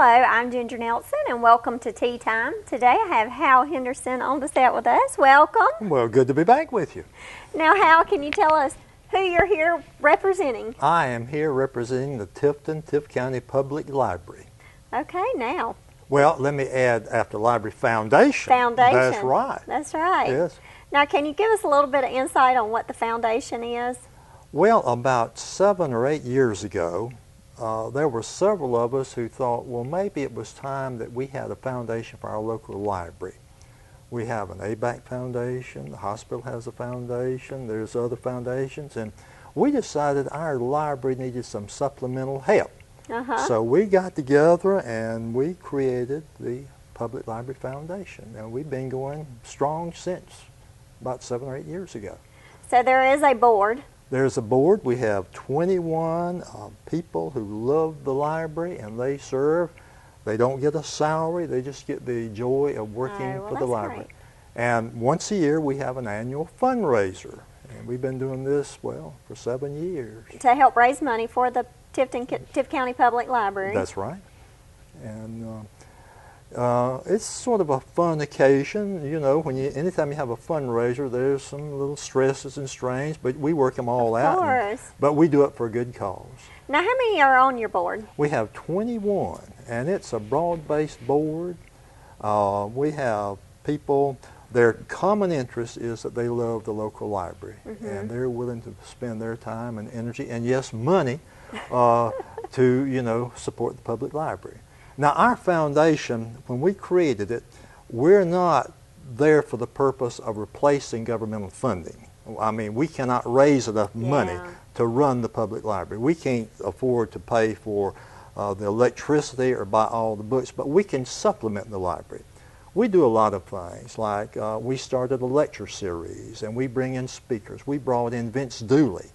Hello, I'm Ginger Nelson, and welcome to Tea Time. Today I have Hal Henderson on the set with us. Welcome. Well, good to be back with you. Now, Hal, can you tell us who you're here representing? I am here representing the Tifton County Public Library. Okay, now. Well, let me add after Library Foundation. Foundation. That's right. That's right. Yes. Now, can you give us a little bit of insight on what the foundation is? Well, about 7 or 8 years ago, there were several of us who thought, well, maybe it was time that we had a foundation for our local library. We have an ABAC foundation, the hospital has a foundation, there's other foundations, and we decided our library needed some supplemental help. So we got together and we created the Public Library Foundation, and we've been going strong since about 7 or 8 years ago. So there is a board. There's a board. We have 21 people who love the library, and they serve. They don't get a salary. They just get the joy of working for the library. Great. And once a year, we have an annual fundraiser. And we've been doing this, well, for 7 years. To help raise money for the Tifton County Public Library. That's right. And it's sort of a fun occasion, you know. Anytime you have a fundraiser, there's some little stresses and strains, but we work them all out. Of course. But we do it for a good cause. Now, how many are on your board? We have 21, and it's a broad-based board. We have people, their common interest is that they love the local library, and they're willing to spend their time and energy, and yes, money, to, you know, support the public library. Now, our foundation, when we created it, we're not there for the purpose of replacing governmental funding. I mean, we cannot raise enough money to run the public library. We can't afford to pay for the electricity or buy all the books, but we can supplement the library. We do a lot of things, like we started a lecture series, and we bring in speakers. We brought in Vince Dooley,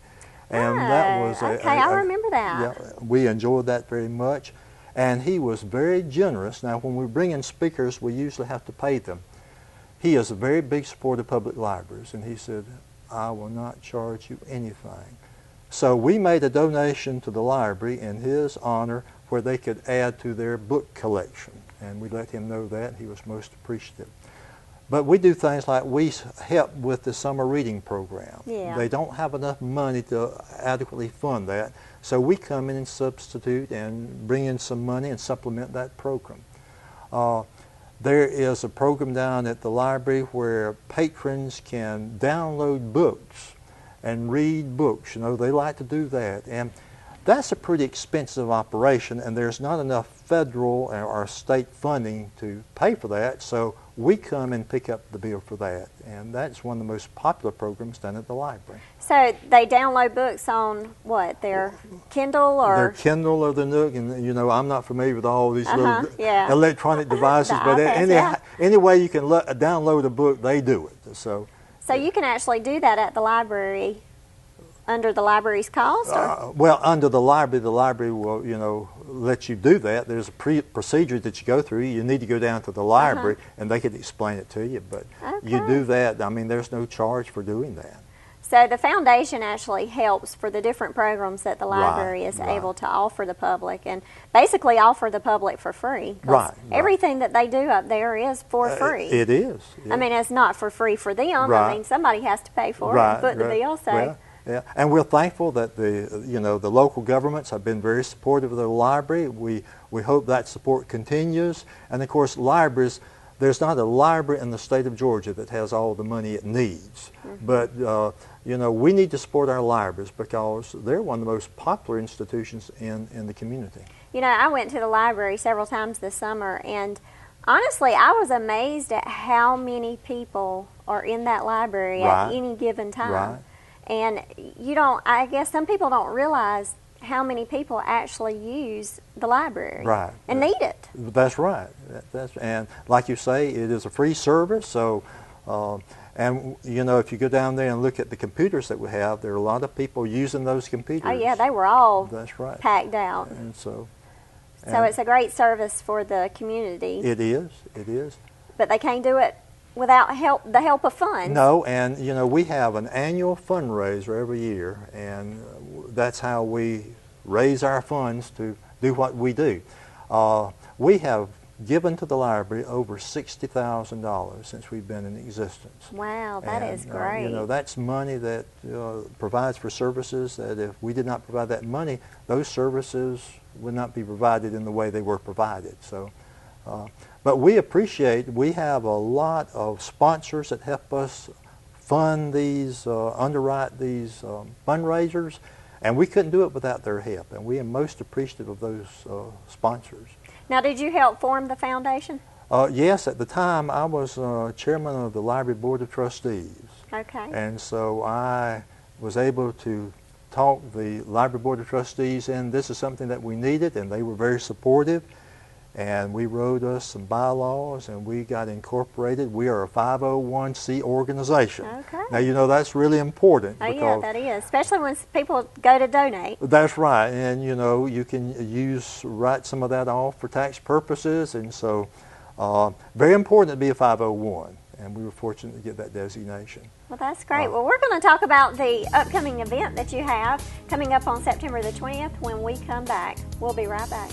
and that was I remember that. Yeah, we enjoyed that very much. And he was very generous. Now, when we bring in speakers, we usually have to pay them. He is a very big supporter of public libraries, and he said, I will not charge you anything. So we made a donation to the library in his honor where they could add to their book collection. And we let him know that. He was most appreciative. But we do things like we help with the summer reading program. Yeah. They don't have enough money to adequately fund that. So we come in and substitute and bring in some money and supplement that program. There is a program down at the library where patrons can download books and read books. You know, they like to do that. And that's a pretty expensive operation, and there's not enough federal or state funding to pay for that. So we come and pick up the bill for that, and that's one of the most popular programs done at the library. So they download books on what, their Kindle or? Their Kindle or the Nook, and you know, I'm not familiar with all these little electronic devices, but any way you can download a book, they do it. So you can actually do that at the library under the library's cost? Well, under the library will, you know, let you do that. There's a procedure that you go through. You need to go down to the library, and they could explain it to you. But you do that. I mean, there's no charge for doing that. So the foundation actually helps for the different programs that the library is able to offer the public, and basically offer the public for free. Everything that they do up there is for free. It is. I mean, it's not for free for them. I mean, somebody has to pay for it and foot the bill. So. Yeah, and we're thankful that the local governments have been very supportive of the library. We hope that support continues. And of course, libraries, there's not a library in the state of Georgia that has all the money it needs. But you know, we need to support our libraries because they're one of the most popular institutions in the community. You know, I went to the library several times this summer, and honestly, I was amazed at how many people are in that library at any given time. And I guess some people don't realize how many people actually use the library and need it. That's right. And like you say, it is a free service. So, and you know, if you go down there and look at the computers that we have, there are a lot of people using those computers. Oh yeah, they were all packed out. And so it's a great service for the community. It is. It is. But they can't do it without the help of funds. No, and you know, we have an annual fundraiser every year, and that's how we raise our funds to do what we do. we have given to the library over $60,000 since we've been in existence. Wow, that is great. You know, that's money that provides for services that if we did not provide that money, those services would not be provided in the way they were provided. So, but we appreciate, we have a lot of sponsors that help us fund these, underwrite these fundraisers, and we couldn't do it without their help, and we are most appreciative of those sponsors. Now, did you help form the foundation? Yes, at the time I was chairman of the Library Board of Trustees. Okay. And so I was able to talk the Library Board of Trustees, and this is something that we needed, and they were very supportive. And we wrote us some bylaws, and we got incorporated. We are a 501c organization. Okay. Now, you know, that's really important. Oh, yeah, that is, especially when people go to donate. That's right, and you know, you can write some of that off for tax purposes, and so very important to be a 501, and we were fortunate to get that designation. Well, that's great. Well, we're going to talk about the upcoming event that you have coming up on September the 20th when we come back. We'll be right back.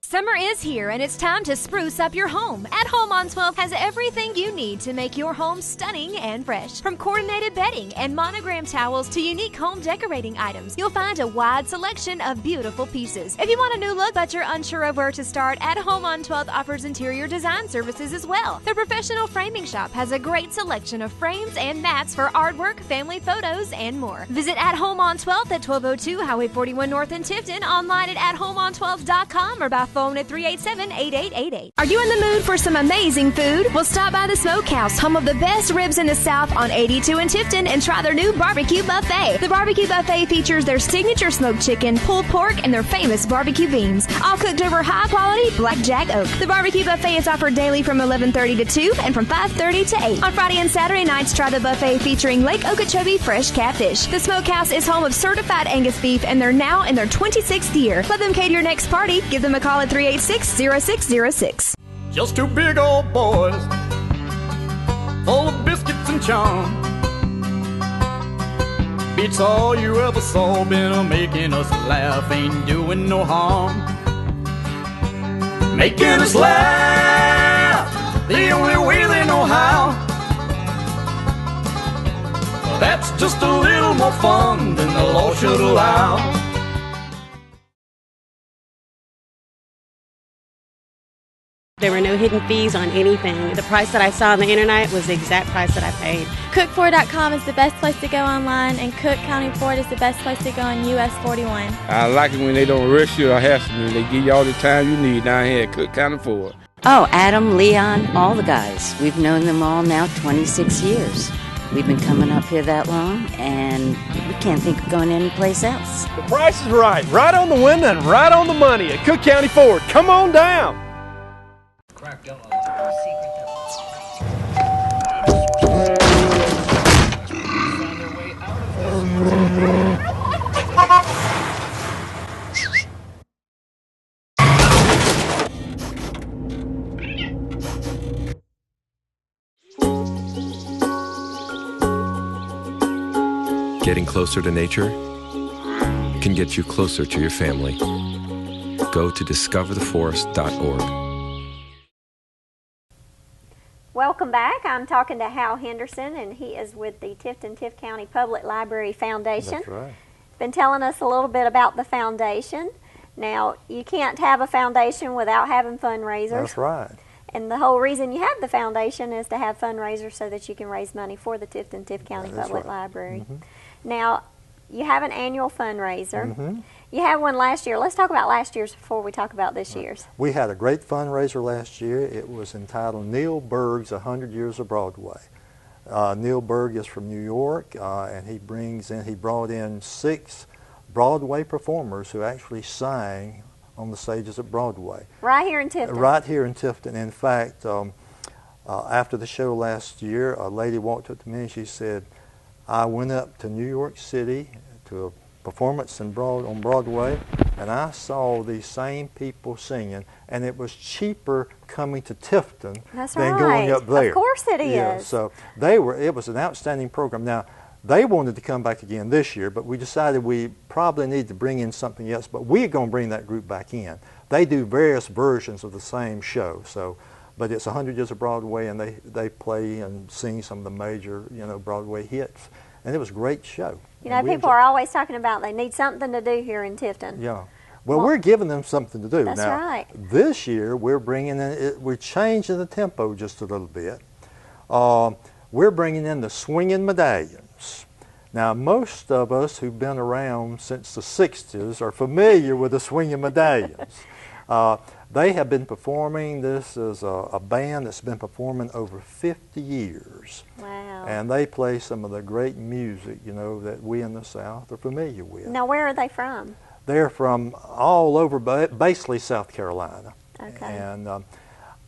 Summer is here and it's time to spruce up your home. At Home on 12 has everything you need to make your home stunning and fresh. From coordinated bedding and monogram towels to unique home decorating items, you'll find a wide selection of beautiful pieces. If you want a new look but you're unsure of where to start, At Home on 12 offers interior design services as well. Their professional framing shop has a great selection of frames and mats for artwork, family photos, and more. Visit At Home on 12 at 1202 Highway 41 North in Tifton, online at athomeon12.com or by phone at 387-8888. Are you in the mood for some amazing food? Well, stop by the Smokehouse, home of the best ribs in the South on 82 in Tifton, and try their new barbecue buffet. The barbecue buffet features their signature smoked chicken, pulled pork, and their famous barbecue beans, all cooked over high-quality blackjack oak. The barbecue buffet is offered daily from 11:30 to 2 and from 5:30 to 8. On Friday and Saturday nights, try the buffet featuring Lake Okeechobee fresh catfish. The Smokehouse is home of certified Angus beef, and they're now in their 26th year. Let them cater your next party. Give them a call at 386-0606. Just two big old boys, full of biscuits and charm. Beats all you ever saw, been making us laugh, ain't doing no harm. Making us laugh, the only way they know how. That's just a little more fun than the law should allow. There were no hidden fees on anything. The price that I saw on the internet was the exact price that I paid. Cook4.com is the best place to go online, and Cook County Ford is the best place to go on US 41. I like it when they don't rush you or hassle you. They give you all the time you need down here at Cook County Ford. Oh, Adam, Leon, all the guys. We've known them all now 26 years. We've been coming up here that long, and we can't think of going anyplace else. The price is right on the window and right on the money at Cook County Ford. Come on down. Getting closer to nature can get you closer to your family. Go to discovertheforest.org. Welcome back. I'm talking to Hal Henderson, and he is with the Tifton-Tift County Public Library Foundation. That's right. He's been telling us a little bit about the foundation. Now, you can't have a foundation without having fundraisers. That's right. And the whole reason you have the foundation is to have fundraisers so that you can raise money for the Tifton-Tift County Public Library. Mm-hmm. Now, you have an annual fundraiser. Mm-hmm. You had one last year. Let's talk about last year's before we talk about this year's. We had a great fundraiser last year. It was entitled Neil Berg's 100 Years of Broadway. Neil Berg is from New York, and he brought in 6 Broadway performers who actually sang on the stages at Broadway. Right here in Tifton. Right here in Tifton. In fact, after the show last year, a lady walked up to me and she said, I went up to New York City to a performance on Broadway, and I saw these same people singing, and it was cheaper coming to Tifton than going up there. Of course it is. Yeah, so it was an outstanding program. Now, They wanted to come back again this year, but we decided we probably need to bring in something else, but we're going to bring that group back in. They do various versions of the same show, so, but it's 100 Years of Broadway, and they play and sing some of the major, Broadway hits, and it was a great show. People are always talking about they need something to do here in Tifton. Yeah. Well, we're giving them something to do. That's now, right. This year, we're bringing in, we're changing the tempo just a little bit. We're bringing in the swinging medallions. Now, most of us who've been around since the 60s are familiar with the swinging medallions. They have been performing. This is a band that's been performing over 50 years. Wow. And they play some of the great music, that we in the South are familiar with. Now, where are they from? They're from all over, basically South Carolina. Okay. And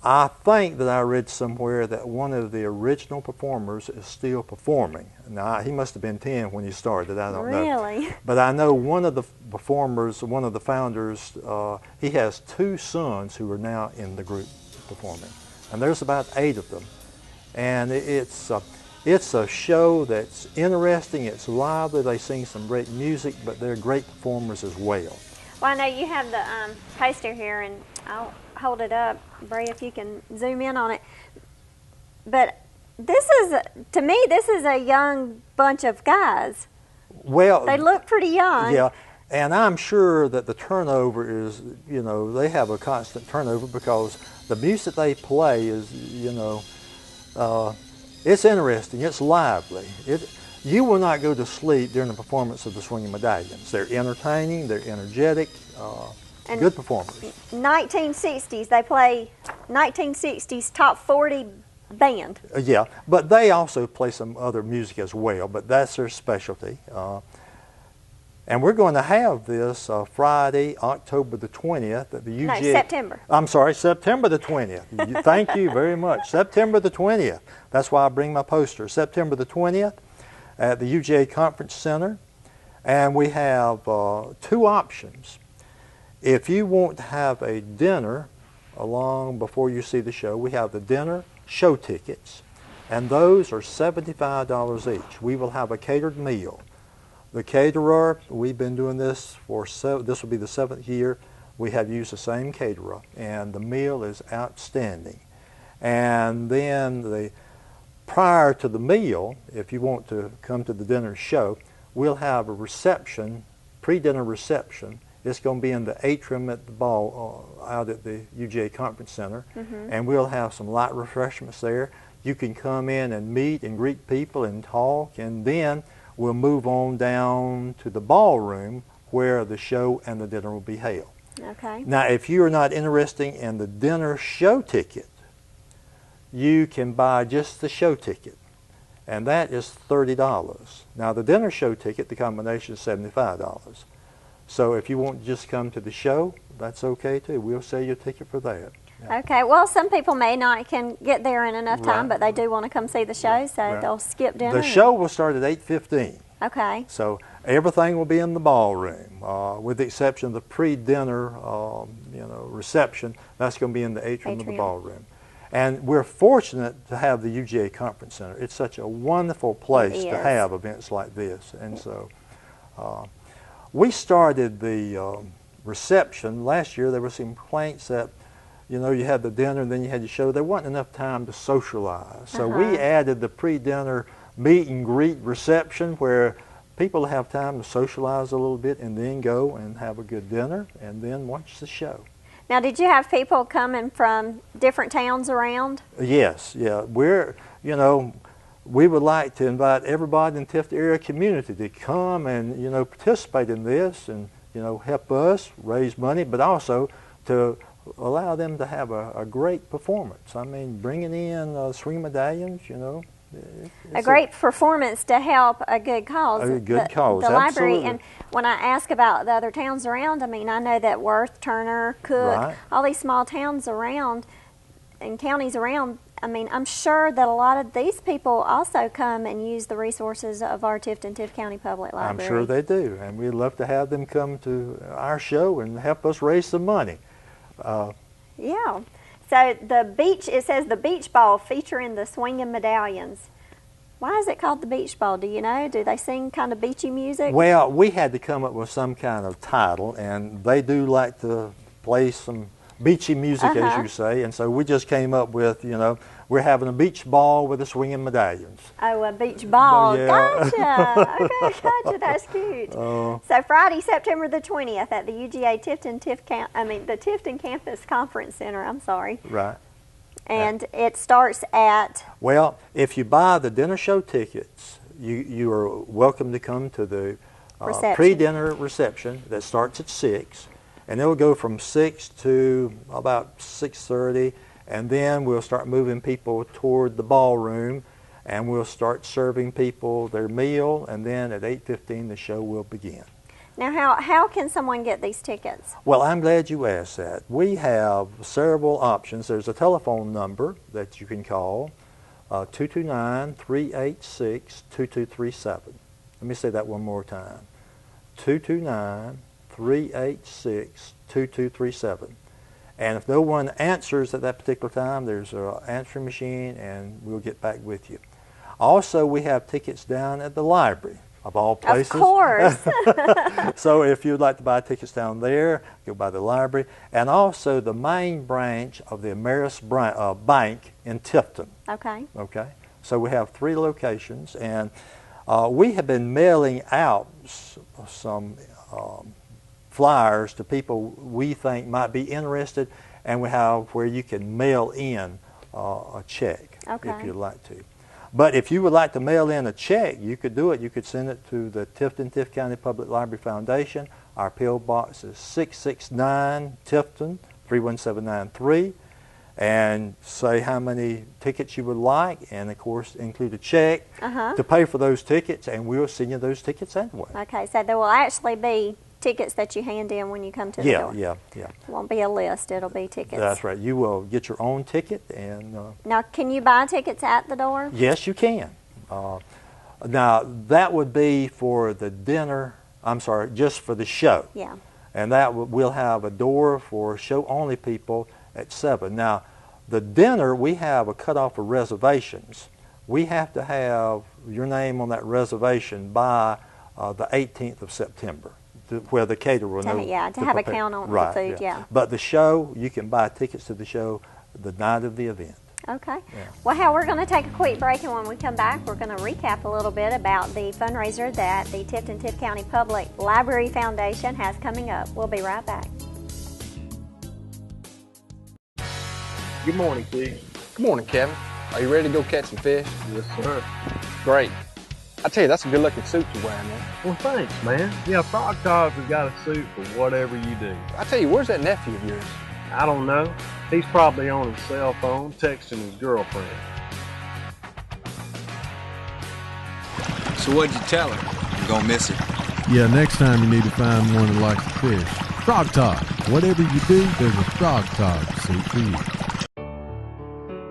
I think that I read somewhere that one of the original performers is still performing. Now, he must have been 10 when he started. I don't know. Really? But I know one of the performers, one of the founders, he has 2 sons who are now in the group performing. And there's about 8 of them. And it's a show that's interesting. It's lively. They sing some great music, but they're great performers as well. Well, I know you have the poster here, and I'll hold it up, Bray, if you can zoom in on it. But this is, to me, this is a young bunch of guys. Well, they look pretty young. Yeah, and I'm sure that the turnover is, they have a constant turnover because the music they play is, it's interesting, it's lively. You will not go to sleep during the performance of the Swinging Medallions. They're entertaining, they're energetic, good performers. 1960s, they play 1960s top 40 band. Yeah, but they also play some other music as well, but that's their specialty. And we're going to have this Friday, October the 20th at the UGA. No, September. I'm sorry, September the 20th. Thank you very much. September the 20th. That's why I bring my poster. September the 20th at the UGA Conference Center. And we have 2 options. If you want to have a dinner along before you see the show, we have the dinner show tickets. And those are $75 each. We will have a catered meal. The caterer, we've been doing this for, this will be the 7th year. We have used the same caterer, and the meal is outstanding. And then prior to the meal, if you want to come to the dinner show, we'll have a reception, pre-dinner reception. It's going to be in the atrium at the ball, out at the UGA Conference Center, and we'll have some light refreshments there. You can come in and meet and greet people and talk, and then we'll move on down to the ballroom where the show and the dinner will be held. Okay. Now, if you are not interested in the dinner show ticket, you can buy just the show ticket, and that is $30. Now, the dinner show ticket, the combination is $75. So if you want to just come to the show, that's okay too. We'll sell you a ticket for that. Yeah. Okay. Well, some people may not can get there in enough time, but they do want to come see the show, so they'll skip dinner. The show will start at 8:15. Okay. So everything will be in the ballroom, with the exception of the pre-dinner, reception. That's going to be in the atrium of the ballroom. And we're fortunate to have the UGA Conference Center. It's such a wonderful place to have events like this. And so we started the reception last year. There were some complaints that, you had the dinner and then you had the show. There wasn't enough time to socialize. So we added the pre-dinner meet and greet reception where people have time to socialize a little bit and then go and have a good dinner and then watch the show. Now, did you have people coming from different towns around? Yes, yeah. We would like to invite everybody in the Tifton area community to come and, participate in this and, help us raise money, but also to allow them to have a great performance. I mean, bringing in Swing Medallions, a great performance to help a good cause. A good cause, the library. absolutely. And when I ask about the other towns around, I mean, I know that Worth, Turner, Cook, all these small towns around and counties around, I mean, I'm sure that a lot of these people also come and use the resources of our Tift County Public Library. I'm sure they do, and we'd love to have them come to our show and help us raise some money. Yeah. So the beach, it says the beach ball featuring the swinging medallions. Why is it called the Beach Ball? Do you know? Do they sing kind of beachy music? Well, we had to come up with some kind of title, and they do like to play some beachy music, as you say, and so we just came up with, you know, we're having a beach ball with a swinging medallions. Oh, a beach ball. Yeah. Gotcha. Okay, gotcha. That's cute. So Friday, September the 20th at the UGA the Tifton Campus Conference Center. I'm sorry. Right. And it starts at... Well, if you buy the dinner show tickets, you are welcome to come to the pre-dinner reception that starts at 6, and it will go from 6 to about 6:30, and then we'll start moving people toward the ballroom, and we'll start serving people their meal, and then at 8:15 the show will begin. Now, how can someone get these tickets? Well, I'm glad you asked that. We have several options. There's a telephone number that you can call, 229-386-2237. Let me say that one more time, 229-386-2237. And if no one answers at that particular time, there's an answering machine, and we'll get back with you. Also, we have tickets down at the library, of all places. Of course. So if you'd like to buy tickets down there, go by the library. And also the main branch of the Ameris Bank in Tifton. Okay. Okay. So we have 3 locations, and we have been mailing out some flyers to people we think might be interested, and we have where you can mail in a check if you'd like to. But if you would like to mail in a check, you could do it. You could send it to the Tifton County Public Library Foundation. Our P.O. Box is 669 Tifton 31793, and say how many tickets you would like, and of course include a check to pay for those tickets, and we'll send you those tickets anyway. Okay, so there will actually be tickets that you hand in when you come to the door. Yeah. It won't be a list, it'll be tickets. That's right. You will get your own ticket. And now, can you buy tickets at the door? Yes, you can. Now, that would be for the dinner, just for the show. Yeah. And that we'll have a door for show-only people at 7. Now, the dinner, we have a cutoff for reservations. We have to have your name on that reservation by the 18th of September. Where the caterer will know. To have a count on the food, But the show, you can buy tickets to the show the night of the event. Okay. Yeah. Well, Hal, we're going to take a quick break, and when we come back, we're going to recap a little bit about the fundraiser that the Tifton County Public Library Foundation has coming up. We'll be right back. Good morning, Steve. Good morning, Kevin. Are you ready to go catch some fish? Yes, sir. Great. I tell you, that's a good-looking suit you're wearing, man. Well, thanks, man. Yeah, Frog Togs has got a suit for whatever you do. I tell you, where's that nephew of yours? I don't know. He's probably on his cell phone texting his girlfriend. So what'd you tell her? You're gonna miss it. Yeah, next time you need to find one that likes to fish. Frog Tog. Whatever you do, there's a Frog Tog suit for you.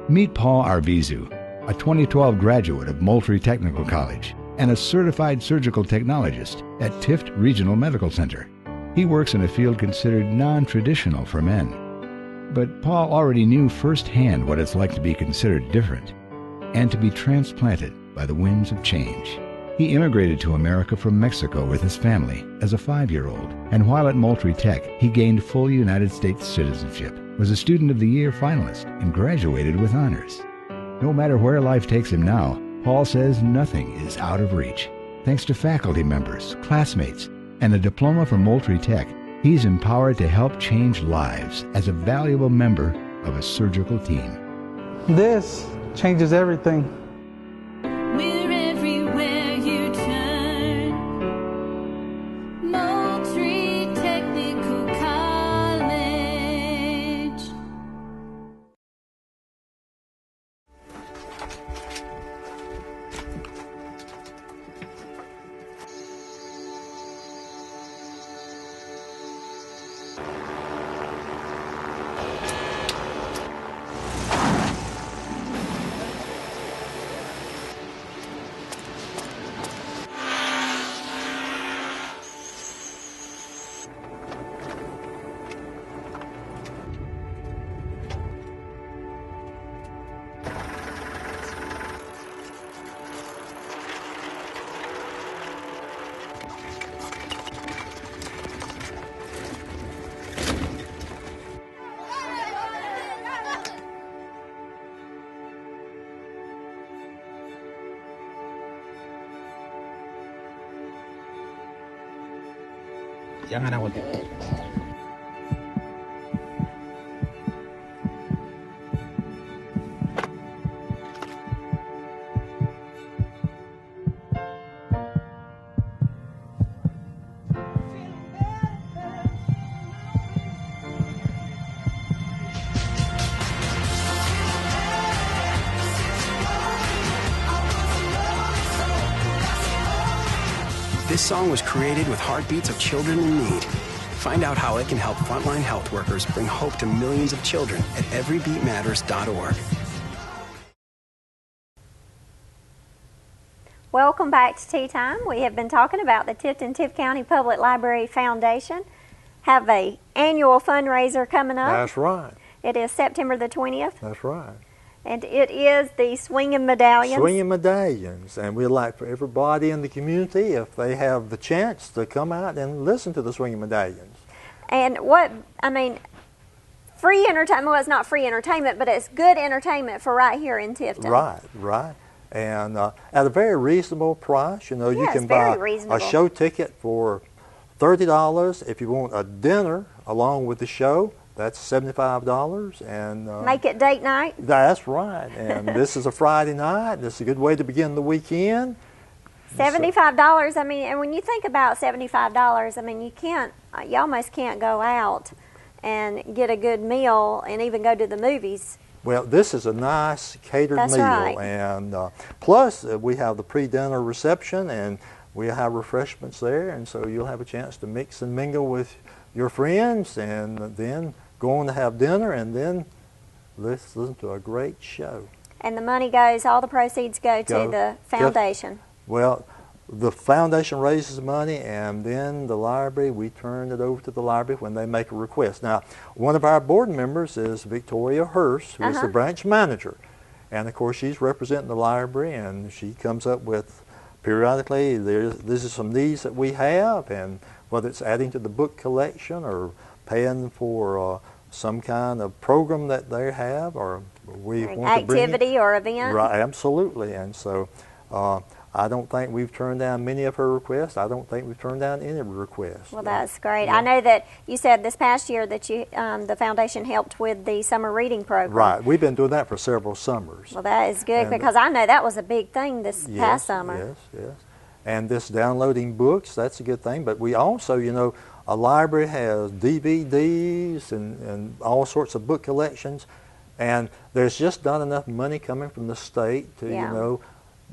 Meet Paul Arvizu, a 2012 graduate of Moultrie Technical College and a certified surgical technologist at Tift Regional Medical Center. He works in a field considered non-traditional for men. But Paul already knew firsthand what it's like to be considered different and to be transplanted by the winds of change. He immigrated to America from Mexico with his family as a 5-year-old, and while at Moultrie Tech, he gained full United States citizenship, was a Student of the Year finalist, and graduated with honors. No matter where life takes him now, Paul says nothing is out of reach. Thanks to faculty members, classmates, and a diploma from Moultrie Tech, he's empowered to help change lives as a valuable member of a surgical team. This changes everything. We're everywhere you turn. Moultrie Technical College. Jangan khawatir. This song was created with heartbeats of children in need. Find out how it can help frontline health workers bring hope to millions of children at everybeatmatters.org. Welcome back to Tea Time. We have been talking about the Tifton County Public Library Foundation. Have a annual fundraiser coming up. That's right. It is September the 20th. That's right. And it is the Swinging Medallions. Swinging Medallions. And we'd like for everybody in the community, if they have the chance, to come out and listen to the Swinging Medallions. And free entertainment, well, it's not free entertainment, but it's good entertainment for right here in Tifton. Right, right. And at a very reasonable price. You know, you can buy a show ticket for $30. If you want a dinner along with the show, that's $75, and make it date night. That's right. And this is a Friday night. This is a good way to begin the weekend. $75. I mean, and when you think about $75, I mean, you almost can't go out and get a good meal and even go to the movies. Well, this is a nice catered meal, right. And plus we have the pre-dinner reception, and we have refreshments there, and so you'll have a chance to mix and mingle with your friends, and then go on to have dinner, and then listen to a great show. And the money goes, all the proceeds go to the foundation. Well, the foundation raises money, and then the library, we turn it over to the library when they make a request. Now, one of our board members is Victoria Hurst, who is the branch manager. And of course, she's representing the library, and she comes up with periodically, this is some needs that we have, and whether it's adding to the book collection or paying for some kind of program that they have, or we want to bring activity or event. Right, absolutely. And so I don't think we've turned down many of her requests. I don't think we've turned down any requests. Well, that's great. Yeah. I know that you said this past year that you, the foundation helped with the summer reading program. Right. We've been doing that for several summers. Well, that is good, because I know that was a big thing this past summer. Yes, yes. And this downloading books, that's a good thing. But we also, you know, a library has DVDs and all sorts of book collections. And there's just not enough money coming from the state to, you know,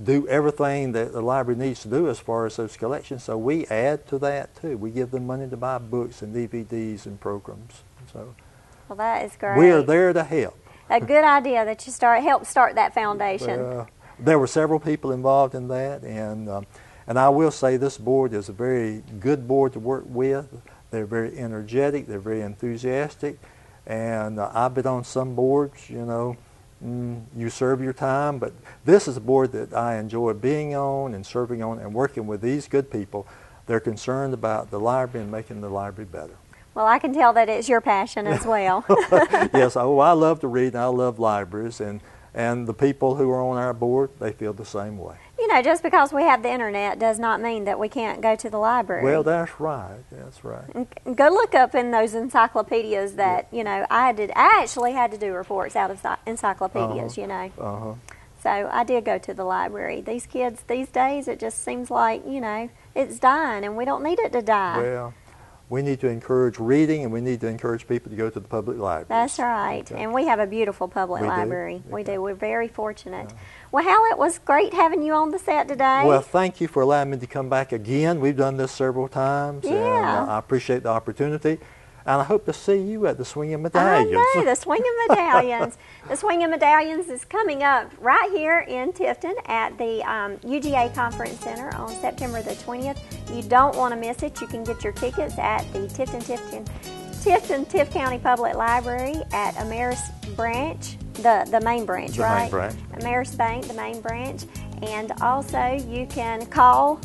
do everything that the library needs to do as far as those collections. So we add to that too. We give them money to buy books and DVDs and programs. So, well, that is great. We are there to help. A good idea that you help start that foundation. There were several people involved in that, and I will say this board is a very good board to work with. They're very energetic. They're very enthusiastic, and I've been on some boards, you know. You serve your time, but this is a board that I enjoy being on and serving on and working with these good people. They're concerned about the library and making the library better. Well, I can tell that it's your passion as well. Yes, I love to read and I love libraries, and the people who are on our board, they feel the same way. You know, just because we have the internet does not mean that we can't go to the library. Well, that's right. That's right. And go look up in those encyclopedias that, you know, I actually had to do reports out of encyclopedias, you know. So I did go to the library. These kids these days, it just seems like, you know, it's dying, and we don't need it to die. Well, we need to encourage reading, and we need to encourage people to go to the public library. That's right. Okay. And we have a beautiful public library. We do. We're very fortunate. Well, Hal, it was great having you on the set today. Well, thank you for allowing me to come back again. We've done this several times, and I appreciate the opportunity. And I hope to see you at the Swinging Medallions. I know, the Swinging Medallions. The Swinging Medallions is coming up right here in Tifton at the UGA Conference Center on September the 20th. You don't want to miss it. You can get your tickets at the Tifton County Public Library at Ameris Branch, the main branch, right? Main branch. Ameris Bank, the main branch. And also you can call,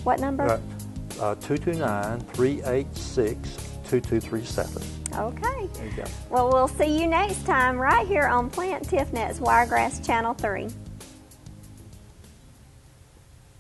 what number? 229-386-2237. Okay. There you go. Well, we'll see you next time right here on Plant Tifnet's Wiregrass Channel 3.